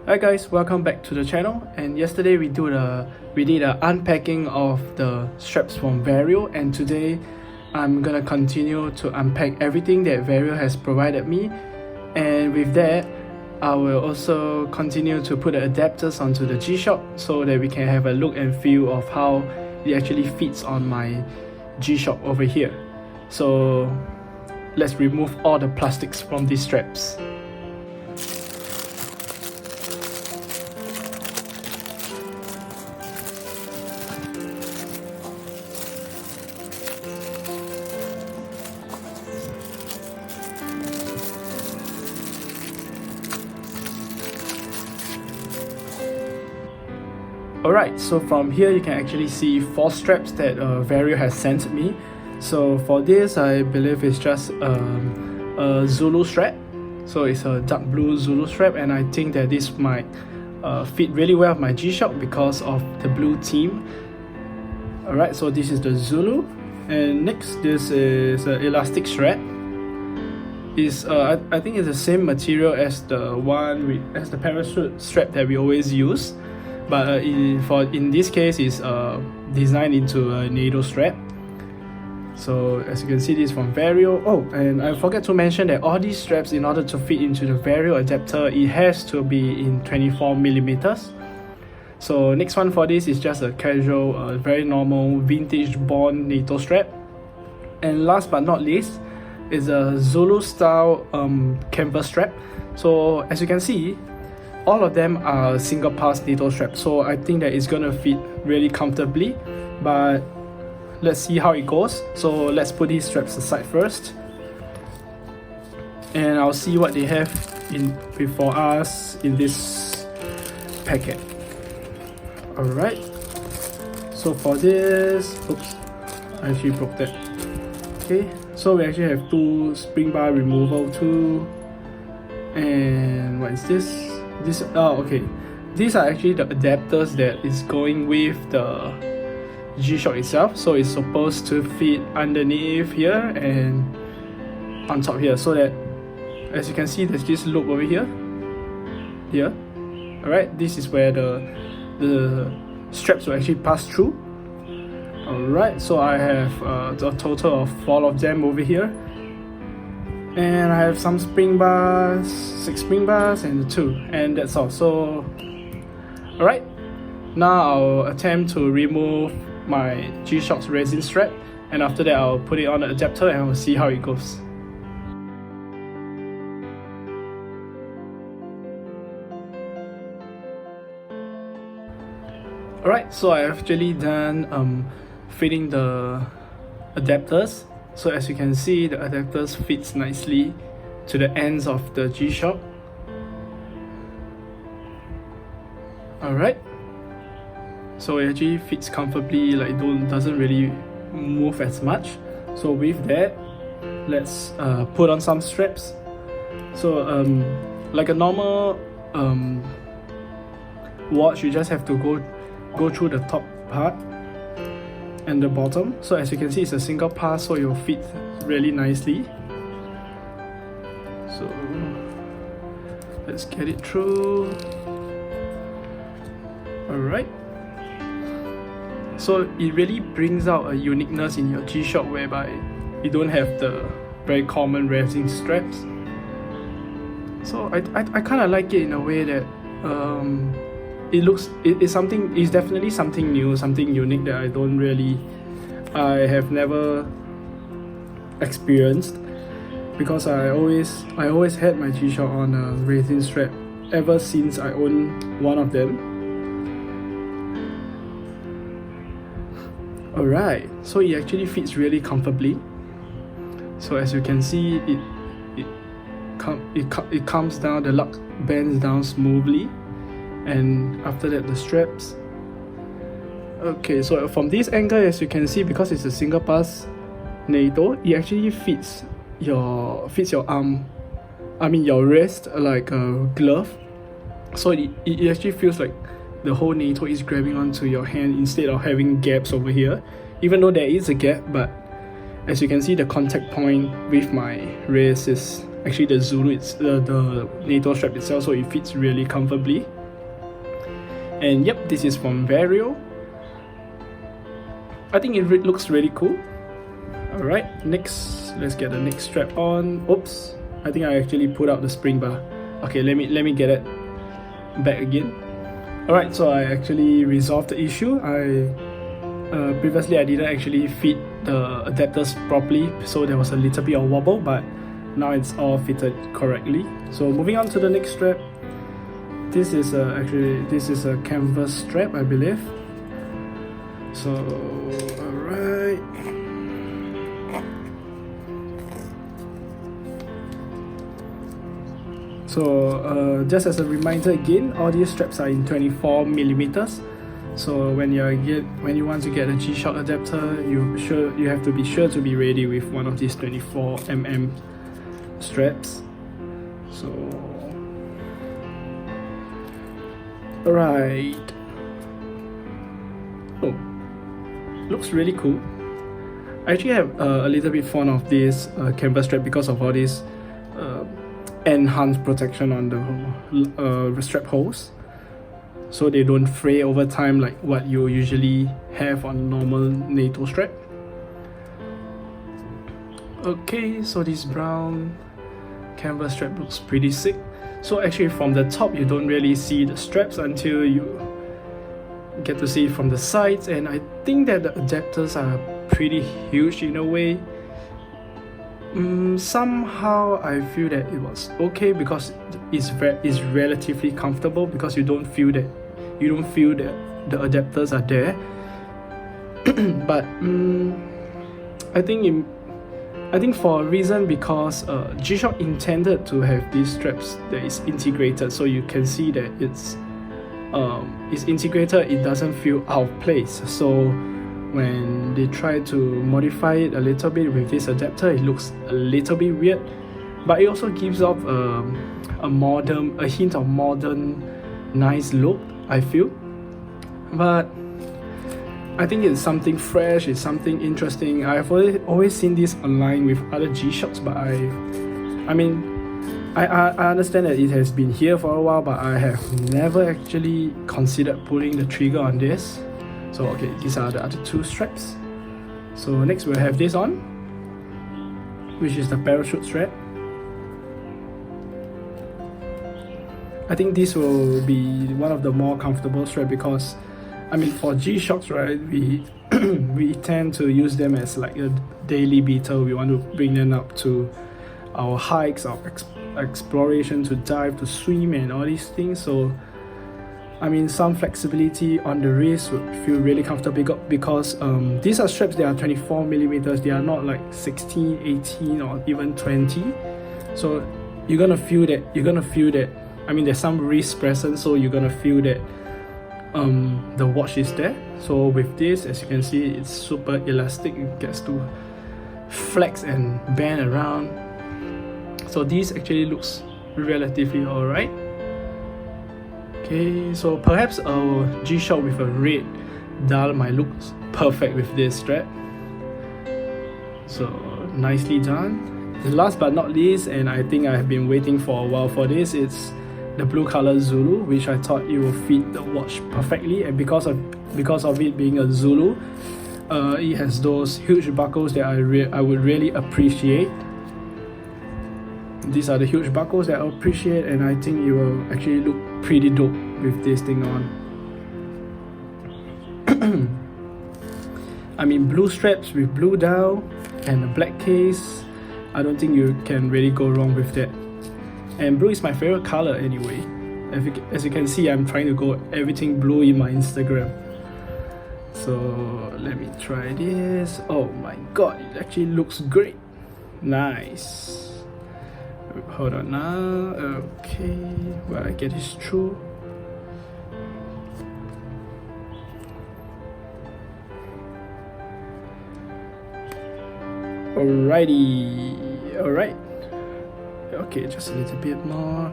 Hi guys, welcome back to the channel. And yesterday we did a unpacking of the straps from Vario, and today I'm gonna continue to unpack everything that Vario has provided me. And with that, I will also continue to put the adapters onto the G-Shock so that we can have a look and feel of how it actually fits on my G-Shock over here. So let's remove all the plastics from these straps. Alright, so from here you can actually see 4 straps that Vario has sent me. So for this, I believe it's just a Zulu Strap. So it's a dark blue Zulu Strap, and I think that this might fit really well with my G-Shock because of the blue theme. Alright, so this is the Zulu. And next, this is an elastic strap. I think it's the same material as the parachute strap that we always use. But in this case, it's designed into a NATO strap. So as you can see, this is from Vario. Oh, and I forgot to mention that all these straps, in order to fit into the Vario adapter, it has to be in 24mm. So next one for this is just a casual, very normal vintage Bond NATO strap. And last but not least is a Zulu style canvas strap. So as you can see, all of them are single pass NATO straps, so I think that it's gonna fit really comfortably. But let's see how it goes. So let's put these straps aside first, and I'll see what they have for us in this packet. Alright, so for this, oops, I actually broke that. Okay, so we actually have 2 spring bar removal tool, and what is this? Okay, these are actually the adapters that is going with the G-Shock itself. So it's supposed to fit underneath here and on top here, so that as you can see, there's this loop over here. Alright, this is where the straps will actually pass through. Alright, so I have a total of 4 of them over here. And I have some spring bars, 6 spring bars and 2, and that's all. So alright, now I'll attempt to remove my G-Shock's resin strap, and after that I'll put it on the adapter and we'll see how it goes. Alright, so I've actually done fitting the adapters. So as you can see, the adapters fits nicely to the ends of the G-Shock. Alright, so it actually fits comfortably, like doesn't really move as much. So with that, let's put on some straps. So like a normal watch, you just have to go through the top part and the bottom. So as you can see, it's a single pass, so it will fit really nicely. So let's get it through. Alright, so it really brings out a uniqueness in your G-Shock, whereby you don't have the very common resin straps. So I kind of like it in a way that it's definitely something new, something unique that I have never experienced, because I always had my G-Shock on a resin strap ever since I owned one of them. Alright, so it actually fits really comfortably. So as you can see, it comes down, the lock bends down smoothly. And after that, the straps. Okay, so from this angle, as you can see, because it's a single pass NATO, it actually fits your arm, your wrist, like a glove. So it actually feels like the whole NATO is grabbing onto your hand instead of having gaps over here. Even though there is a gap, but as you can see, the contact point with my wrist is actually the Zulu, it's the NATO strap itself, so it fits really comfortably. And yep, this is from Vario. I think it looks really cool. Alright, next, let's get the next strap on. Oops, I think I actually put out the spring bar. Okay, let me get it back again. Alright, so I actually resolved the issue. Previously I didn't actually fit the adapters properly, so there was a little bit of wobble, but now it's all fitted correctly. So moving on to the next strap. This is a canvas strap, I believe. So alright. So just as a reminder again, all these straps are in 24 millimeters. So when you want to get a G-Shock adapter, you have to be sure to be ready with one of these 24 mm straps. So alright. Oh, looks really cool. I actually have a little bit fond of this canvas strap because of all this enhanced protection on the strap holes, so they don't fray over time like what you usually have on normal NATO strap. Okay, so this brown canvas strap looks pretty sick. So actually from the top you don't really see the straps until you get to see it from the sides, and I think that the adapters are pretty huge in a way. Somehow I feel that it was okay because it's relatively comfortable, because you don't feel that the adapters are there. But I think for a reason, because G-Shock intended to have these straps that is integrated, so you can see that it's integrated. It doesn't feel out of place. So when they try to modify it a little bit with this adapter, it looks a little bit weird, but it also gives off a hint of modern, nice look, I feel. But I think it's something fresh, it's something interesting. I've always seen this online with other G-Shocks, but I understand that it has been here for a while, but I have never actually considered pulling the trigger on this. So okay, these are the other two straps. So next we'll have this on, which is the parachute strap. I think this will be one of the more comfortable straps, because for G-Shocks, right, we tend to use them as like a daily beater. We want to bring them up to our hikes, our exploration, to dive, to swim, and all these things. So some flexibility on the wrist would feel really comfortable, because these are straps that are 24 millimeters. They are not like 16, 18, or even 20. So you're gonna feel that. There's some wrist presence, so you're gonna feel that the watch is there. So with this, as you can see, it's super elastic. It gets to flex and bend around. So this actually looks relatively alright. Okay, so perhaps a G-Shock with a red dial might look perfect with this strap. So nicely done. Last but not least, and I think I have been waiting for a while for this, it's the blue color Zulu, which I thought it will fit the watch perfectly. And because of it being a Zulu, it has those huge buckles that I would really appreciate. These are the huge buckles that I appreciate, and I think it will actually look pretty dope with this thing on. Blue straps with blue dial and a black case. I don't think you can really go wrong with that. And blue is my favorite color anyway. As you can see, I'm trying to go everything blue in my Instagram. So let me try this. Oh my god, it actually looks great. Nice. Hold on now. Okay, well, I get this through. Alrighty. Alright. Okay, just a little bit more.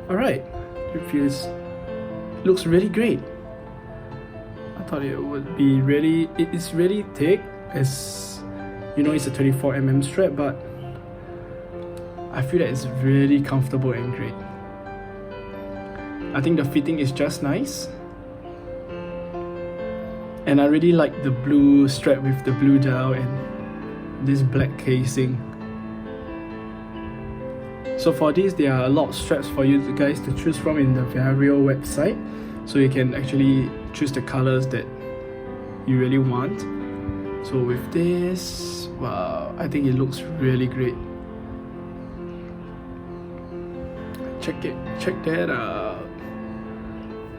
Alright. Looks really great. I thought it would be really. It's really thick, as you know, it's a 24 mm strap, but I feel that it's really comfortable and great. I think the fitting is just nice. And I really like the blue strap with the blue dial and this black casing. So for this, there are a lot of straps for you guys to choose from in the Vario website, so you can actually choose the colors that you really want. So with this, wow, I think it looks really great. Check that out.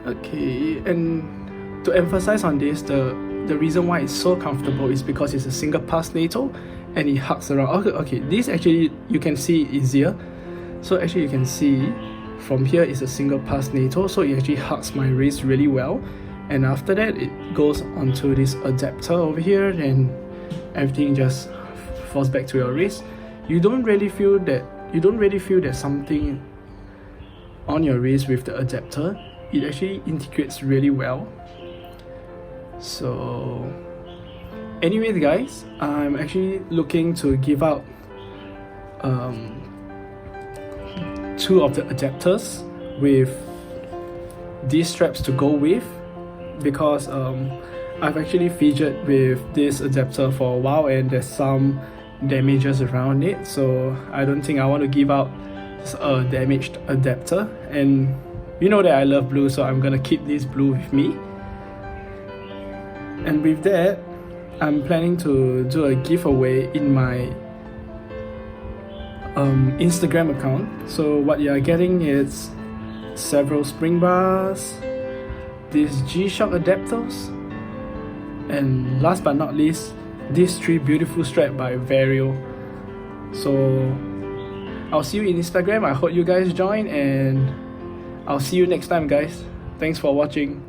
Okay, and to emphasize on this, the reason why it's so comfortable is because it's a single pass NATO and it hugs around. Okay, this actually you can see easier. So actually you can see from here is a single pass NATO, so it actually hugs my wrist really well. And after that, it goes onto this adapter over here, and everything just falls back to your wrist. You don't really feel that something on your wrist with the adapter. It actually integrates really well. So anyways guys, I'm actually looking to give out 2 of the adapters with these straps to go with, because I've actually featured with this adapter for a while and there's some damages around it, so I don't think I want to give out a damaged adapter. And you know that I love blue, so I'm gonna keep this blue with me. And with that, I'm planning to do a giveaway in my Instagram account. So what you are getting is several spring bars, these G-Shock adapters, and last but not least, these 3 beautiful straps by Vario. So I'll see you in Instagram. I hope you guys join, and I'll see you next time guys. Thanks for watching.